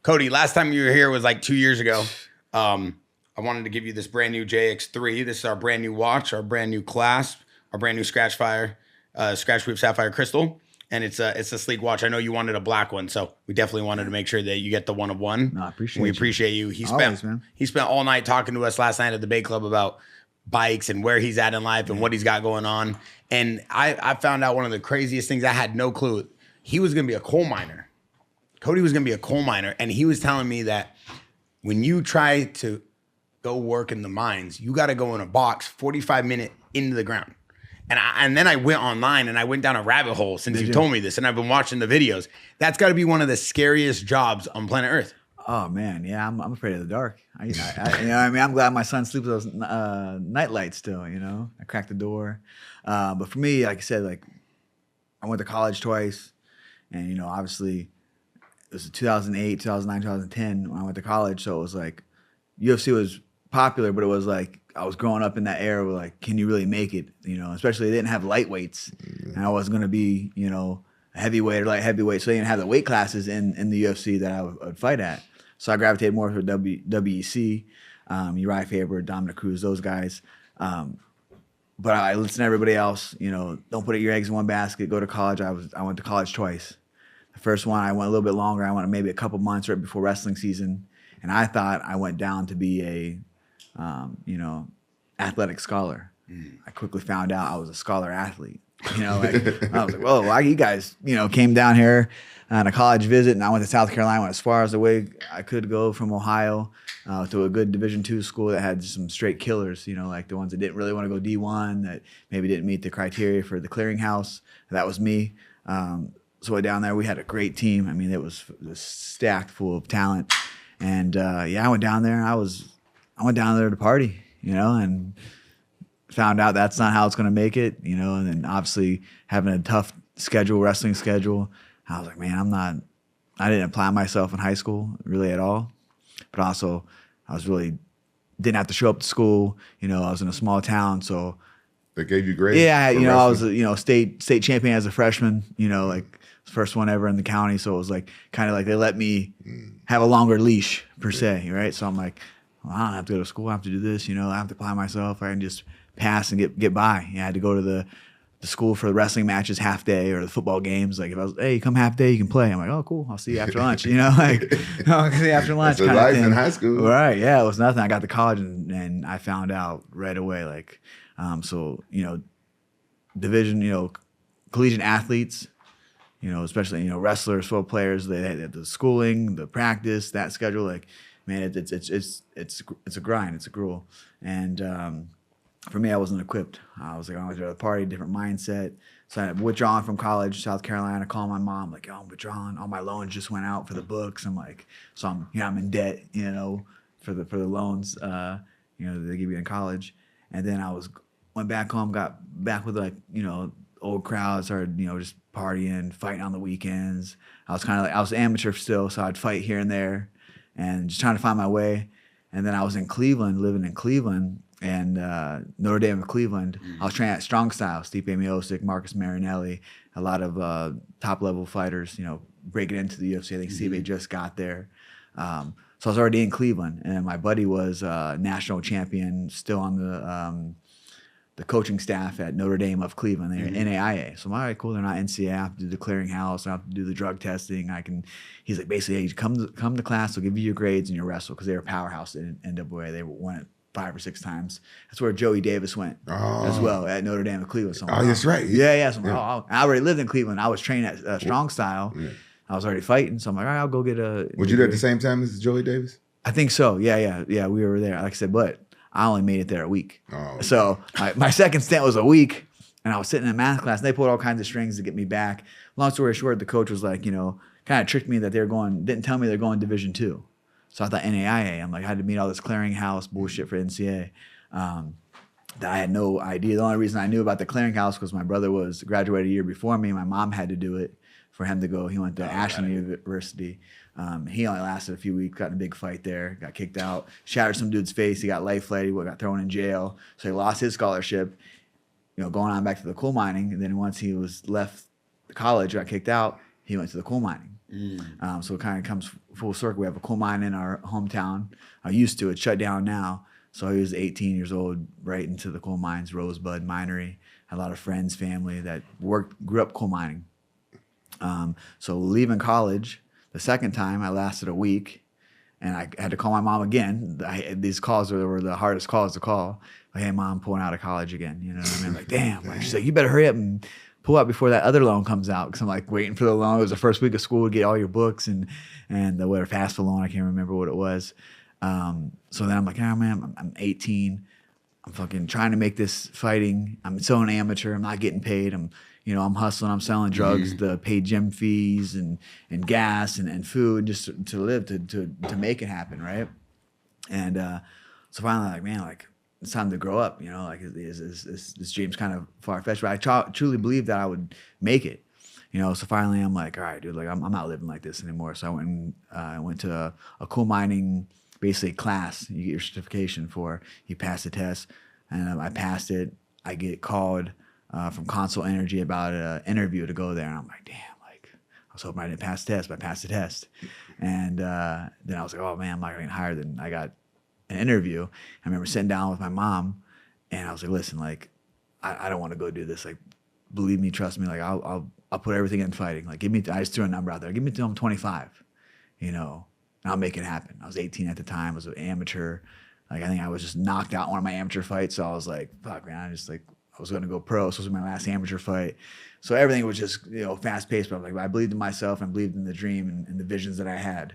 Cody, last time you were here was like 2 years ago. I wanted to give you this brand new JX3. This is our brand new watch, our brand new clasp, our brand new scratch proof sapphire crystal. And it's a sleek watch. I know you wanted a black one, so we definitely wanted to make sure that you get the one of one. No, I appreciate We you. appreciate you. He Always, man. spent all night talking to us last night at the Bay Club about bikes and where he's at in life and what he's got going on. And I found out one of the craziest things. I had no clue. He was going to be a coal miner. Cody was going to be a coal miner. And he was telling me that when you try to go work in the mines, you got to go in a box 45 minutes into the ground. And then I went online and I went down a rabbit hole since you told me this, and I've been watching the videos. That's got to be one of the scariest jobs on planet Earth. Oh man, yeah, I'm afraid of the dark. You know what I mean? I'm glad my son sleeps with those night lights still. You know, I cracked the door. But for me, like I said, like I went to college twice, and you know, obviously it was 2008, 2009, 2010 when I went to college. So it was like UFC was popular, but it was like I was growing up in that era where like, can you really make it? You know, especially they didn't have lightweights, and I wasn't gonna be, you know, a heavyweight or light heavyweight, so they didn't have the weight classes in the UFC that I would fight at. So I gravitated more for WEC, Uriah Faber, Dominic Cruz, those guys. But I listened to everybody else. You know, don't put your eggs in one basket. Go to college. I went to college twice. The first one I went a little bit longer. I went maybe a couple months right before wrestling season, and I thought I went down to be a you know, athletic scholar. I quickly found out I was a scholar athlete. You know, like, I was like, whoa, why you guys, you know, came down here on a college visit, and I went to South Carolina, went as far as the way I could go from Ohio to a good Division II school that had some straight killers, you know, like the ones that didn't really want to go D1, that maybe didn't meet the criteria for the clearinghouse. That was me. So down there, we had a great team. I mean, it was stacked full of talent. And yeah, I went down there. I went down there to party, you know, and found out that's not how it's going to make it, you know, and then obviously having a tough schedule, wrestling schedule. I was like, man, I didn't apply myself in high school really at all. But also didn't have to show up to school. You know, I was in a small town, so. They gave you grades? Yeah, you know, wrestling? I was, you know, state champion as a freshman, you know, like first one ever in the county. So it was like, kind of like they let me have a longer leash per se, right? So I'm like, well, I don't have to go to school. I have to do this, you know. I have to apply myself. I can just pass and get by. You know, I had to go to the school for the wrestling matches half day, or the football games. Like if I was, hey, come half day, you can play. I'm like, oh, cool. I'll see you after lunch. You know, like I'll see you after lunch. That's kind life of thing. In high school, right? Yeah, it was nothing. I got to college and I found out right away. Like, so you know, division, you know, collegiate athletes, you know, especially, you know, wrestlers, football players. They had the schooling, the practice, that schedule. Like, man, it's a grind. It's a gruel. And for me, I wasn't equipped. I was like, I went to the party, different mindset. So I withdrawn from college, South Carolina. Called my mom, like, oh, I'm withdrawing. All my loans just went out for the books. I'm like, so I'm in debt, you know, for the loans, you know, they give you in college. And then went back home, got back with like, you know, old crowd, started, you know, just partying, fighting on the weekends. I was amateur still, so I'd fight here and there and just trying to find my way. And then I was in Cleveland, living in Cleveland, and Notre Dame of Cleveland. I was training at Strong Style, Stipe Miocic, Marcus Marinelli, a lot of top-level fighters, you know, breaking into the UFC. I think Stipe just got there. So I was already in Cleveland, and my buddy was national champion, still on the coaching staff at Notre Dame of Cleveland. They're NAIA. So I'm all right, cool. They're not NCAA. I have to do the clearinghouse. I have to do the drug testing. He's like, basically, hey, come to class. They'll give you your grades and your wrestle, because they were a powerhouse in NWA. They won it 5 or 6 times. That's where Joey Davis went as well, at Notre Dame of Cleveland. So like, that's right. Yeah. So I already lived in Cleveland. I was trained at Strong Style. Yeah. I was already fighting. So I'm like, all right, I'll go get a. Was you there at the same time as Joey Davis? I think so. Yeah. We were there. Like I said, but I only made it there a week. Oh, so my second stint was a week, and I was sitting in math class, and they pulled all kinds of strings to get me back. Long story short, the coach was like, you know, kind of tricked me that didn't tell me they're going Division II. So I thought NAIA. I'm like, I had to meet all this clearinghouse bullshit for NCAA. That I had no idea. The only reason I knew about the clearinghouse was my brother was graduated a year before me. My mom had to do it for him to go. He went to Ashland University. He only lasted a few weeks, got in a big fight there, got kicked out, shattered some dude's face. He got life flayed. He got thrown in jail. So he lost his scholarship, you know, going on back to the coal mining. And then once he was left college, got kicked out, he went to the coal mining. So it kind of comes full circle. We have a coal mine in our hometown. I used to. It's shut down now. So I was 18 years old, right into the coal mines, Rosebud Minery. Had a lot of friends, family that grew up coal mining. So leaving college, the second time I lasted a week, and I had to call my mom again. These calls were the hardest calls to call. Like, hey, Mom, pulling out of college again. You know what I mean? Like, damn. Like, she's like, you better hurry up and pull out before that other loan comes out. Because I'm like waiting for the loan. It was the first week of school to get all your books and the whatever FAFSA loan. I can't remember what it was. So then I'm like, oh man, I'm 18. I'm fucking trying to make this fighting. I'm so an amateur. I'm not getting paid. I'm hustling. I'm selling drugs to pay gym fees and gas and food just to live, to make it happen, right? And so finally, like, man, like, it's time to grow up, like this dream's kind of far-fetched, but I truly believed that I would make it, so finally I'm like, all right, dude, like, I'm not living like this anymore. So I went to a coal mining, basically, class. You get your certification for, you pass the test, and I passed it. I get called from Console Energy about an interview to go there, and I'm like, damn, like, I was hoping I didn't pass the test, but I passed the test. And then I was like, oh man, I'm not getting hired. Then I got an interview. I remember sitting down with my mom, and I was like, listen, like, I don't want to go do this. Like, believe me, trust me. Like, I'll put everything in fighting. Like, I just threw a number out there. Give me till I'm 25, and I'll make it happen. I was 18 at the time. I was an amateur. Like, I think I was just knocked out in one of my amateur fights. So I was like, fuck, man. I was going to go pro. So this was my last amateur fight. So everything was just, fast paced. But I was like, I believed in myself and believed in the dream and the visions that I had.